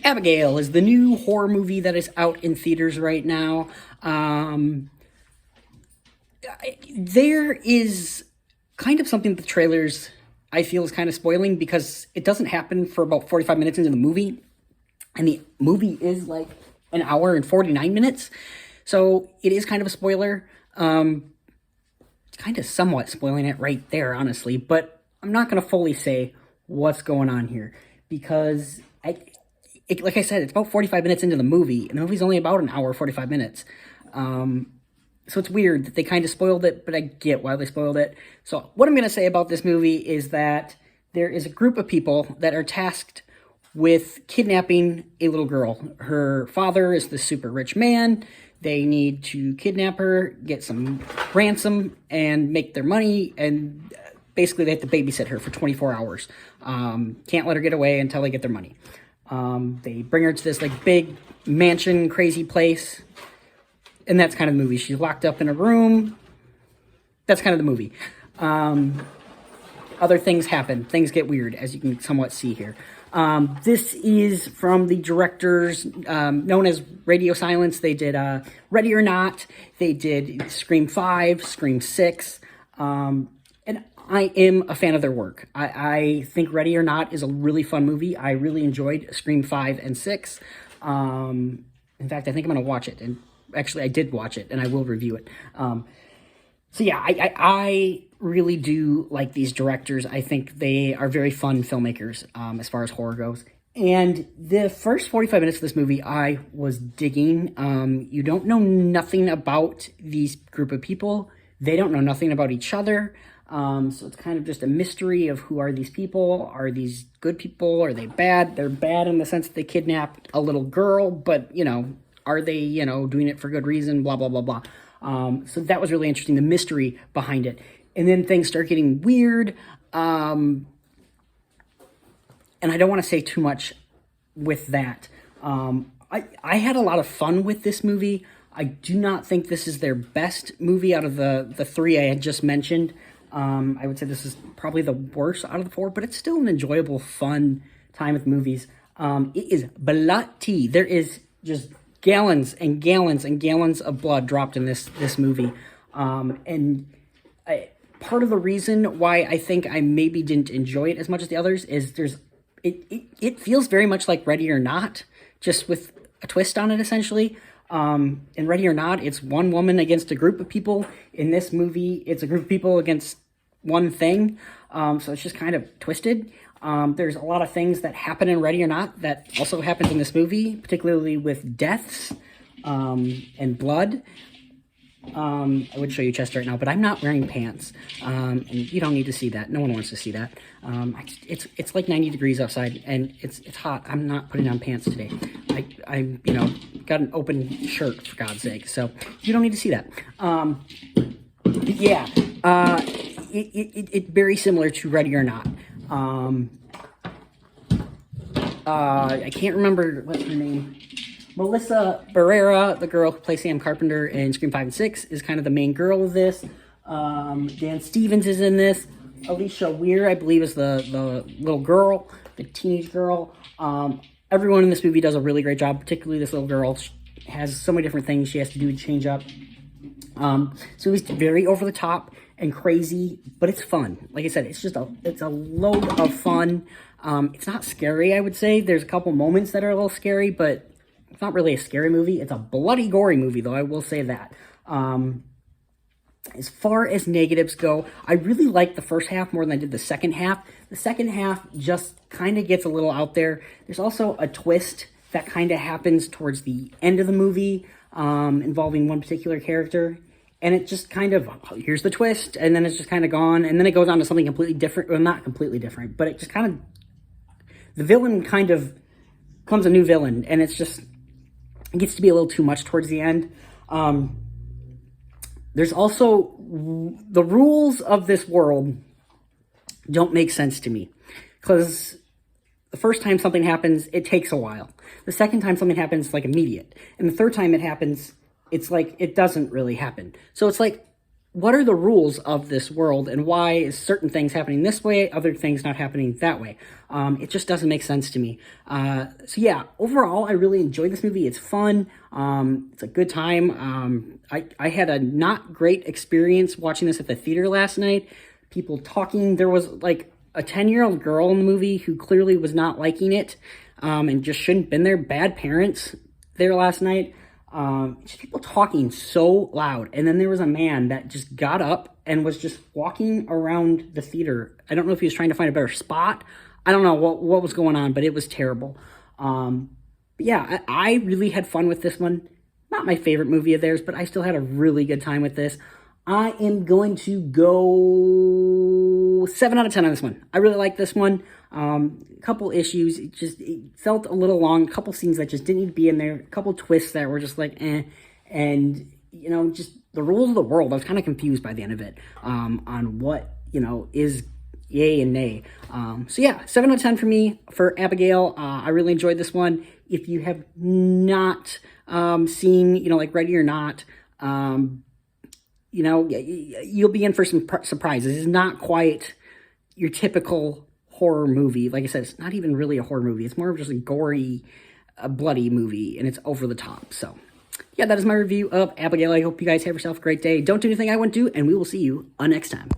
Abigail is the new horror movie that is out in theaters right now. There is kind of something with the trailers I feel is kind of spoiling because it doesn't happen for about 45 minutes into the movie. And the movie is like an hour and 49 minutes. So it is kind of a spoiler. Kind of somewhat spoiling it right there, honestly. But I'm not going to fully say what's going on here because like I said, it's about 45 minutes into the movie, and the movie's only about an hour, 45 minutes. So it's weird that they kind of spoiled it, but I get why they spoiled it. So what I'm going to say about this movie is that there is a group of people that are tasked with kidnapping a little girl. Her father is the super rich man. They need to kidnap her, get some ransom, and make their money, and basically they have to babysit her for 24 hours. Can't let her get away until they get their money. They bring her to this like big mansion, crazy place, and that's kind of the movie. She's locked up in a room. That's kind of the movie. Other things happen. Things get weird, as you can somewhat see here. This is from the directors known as Radio Silence. They did Ready or Not. They did Scream 5, Scream 6. And I am a fan of their work. I think Ready or Not is a really fun movie. I really enjoyed Scream 5 and 6. In fact, I think I'm going to watch it. And actually, I did watch it, and I will review it. So yeah, I really do like these directors. I think they are very fun filmmakers as far as horror goes. And the first 45 minutes of this movie, I was digging. You don't know nothing about these group of people. They don't know nothing about each other. So it's kind of just a mystery of who are these people? Are these good people? Are they bad? They're bad in the sense that they kidnapped a little girl, but, are they, doing it for good reason? Blah, blah, blah, blah. So that was really interesting, the mystery behind it. And then things start getting weird. And I don't want to say too much with that. I had a lot of fun with this movie. I do not think this is their best movie out of the three I had just mentioned. I would say this is probably the worst out of the four, but it's still an enjoyable, fun time with movies. It is bloody. There is just gallons and gallons and gallons of blood dropped in this movie. Part of the reason why I think I maybe didn't enjoy it as much as the others is it feels very much like Ready or Not, just with a twist on it, essentially. In Ready or Not, it's one woman against a group of people. In this movie, it's a group of people against one thing. So it's just kind of twisted. There's a lot of things that happen in Ready or Not that also happens in this movie, particularly with deaths and blood. I would show you chest right now, but I'm not wearing pants, and you don't need to see that. No one wants to see that. It's like 90 degrees outside, and it's hot. I'm not putting on pants today. I got an open shirt, for God's sake, so you don't need to see that. Yeah, it's very similar to Ready or Not. I can't remember what's her name. Melissa Barrera, the girl who plays Sam Carpenter in Scream 5 and 6, is kind of the main girl of this. Dan Stevens is in this. Alicia Weir, I believe, is the little girl, the teenage girl. Everyone in this movie does a really great job, particularly this little girl. She has so many different things she has to do to change up. So it's very over the top and crazy, but it's fun. Like I said, it's a load of fun. It's not scary, I would say. There's a couple moments that are a little scary, but it's not really a scary movie. It's a bloody, gory movie, though, I will say that. As far as negatives go, I really like the first half more than I did the second half. The second half just kind of gets a little out there. There's also a twist that kind of happens towards the end of the movie involving one particular character. And it just kind of, here's the twist, and then it's just kind of gone. And then it goes on to something completely different. Well, not completely different, but it just kind of, the villain kind of becomes a new villain. And it's just, it gets to be a little too much towards the end. There's also, the rules of this world don't make sense to me. Because the first time something happens, it takes a while. The second time something happens, it's like immediate. And the third time it happens, it's like it doesn't really happen. So it's like, what are the rules of this world, and why is certain things happening this way, other things not happening that way? It just doesn't make sense to me. So yeah, overall, I really enjoyed this movie. It's fun. It's a good time. I had a not great experience watching this at the theater last night. People talking. There was like a 10-year-old girl in the movie who clearly was not liking it, and just shouldn't have been there. Bad parents there last night. Just people talking so loud. And then there was a man that just got up and was just walking around the theater. I don't know if he was trying to find a better spot. I don't know what was going on, but it was terrible. But yeah, I really had fun with this one. Not my favorite movie of theirs, but I still had a really good time with this. I am going to go 7 out of 10 on this one. I really like this one. A couple issues. It felt a little long. A couple scenes that just didn't need to be in there. A couple twists that were just like, eh. And, you know, just the rules of the world. I was kind of confused by the end of it on what, you know, is yay and nay. So yeah, 7 out of 10 for me for Abigail. I really enjoyed this one. If you have not seen, you know, like Ready or Not, you know, you'll be in for some surprises. It's not quite your typical horror movie. Like I said, it's not even really a horror movie. It's more of just a gory, bloody movie, and it's over the top. So, yeah, that is my review of Abigail. I hope you guys have yourself a great day. Don't do anything I wouldn't do, and we will see you next time.